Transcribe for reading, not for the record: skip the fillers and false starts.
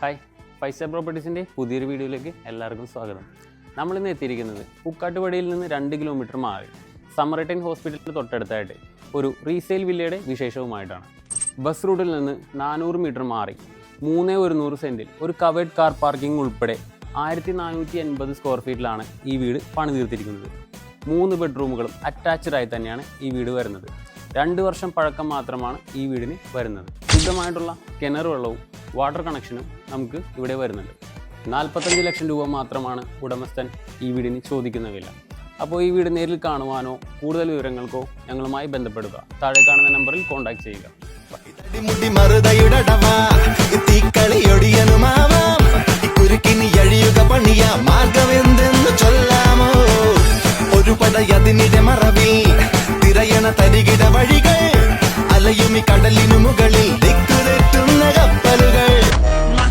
Hi, 5 star പ്രോപ്പർട്ടീസിൻ്റെ പുതിയൊരു വീഡിയോയിലേക്ക് എല്ലാവർക്കും സ്വാഗതം. നമ്മളിന്ന് എത്തിയിരിക്കുന്നത് പൂക്കാട്ടുപടിയിൽ നിന്ന് 2 കിലോമീറ്റർ മാറി സമ്മർടൈൻ ഹോസ്പിറ്റലിന് തൊട്ടടുത്തായിട്ട് ഒരു റീസെയിൽ വില്ലയുടെ വിശേഷവുമായിട്ടാണ്. ബസ് റൂട്ടിൽ നിന്ന് 400 മീറ്റർ മാറി 3,100 സെൻറ്റിൽ ഒരു കവേർഡ് കാർ പാർക്കിംഗ് ഉൾപ്പെടെ 1480 സ്ക്വയർ ഫീറ്റിലാണ് ഈ വീട് പണിതീർത്തിരിക്കുന്നത്. 3 ബെഡ്റൂമുകളും അറ്റാച്ച്ഡായി തന്നെയാണ് ഈ വീട് വരുന്നത്. 2 വർഷം പഴക്കം മാത്രമാണ് ഈ വീടിന് വരുന്നത്. ശുദ്ധമായിട്ടുള്ള കിണർ വെള്ളവും വാട്ടർ കണക്ഷനും നമുക്ക് ഇവിടെ വരുന്നുണ്ട്. 45 ലക്ഷം രൂപ മാത്രമാണ് ഉടമസ്ഥൻ ഈ വീടിന് ചോദിക്കുന്ന വില. അപ്പോൾ ഈ വീട് നേരിൽ കാണുവാനോ കൂടുതൽ വിവരങ്ങൾക്കോ ഞങ്ങളുമായി ബന്ധപ്പെടുക. താഴെ കാണുന്ന നമ്പറിൽ കോൺടാക്ട് ചെയ്യുക. തിരയണ തരികിട വഴികൾ അലയുമി കടലിനു മുകളിൽ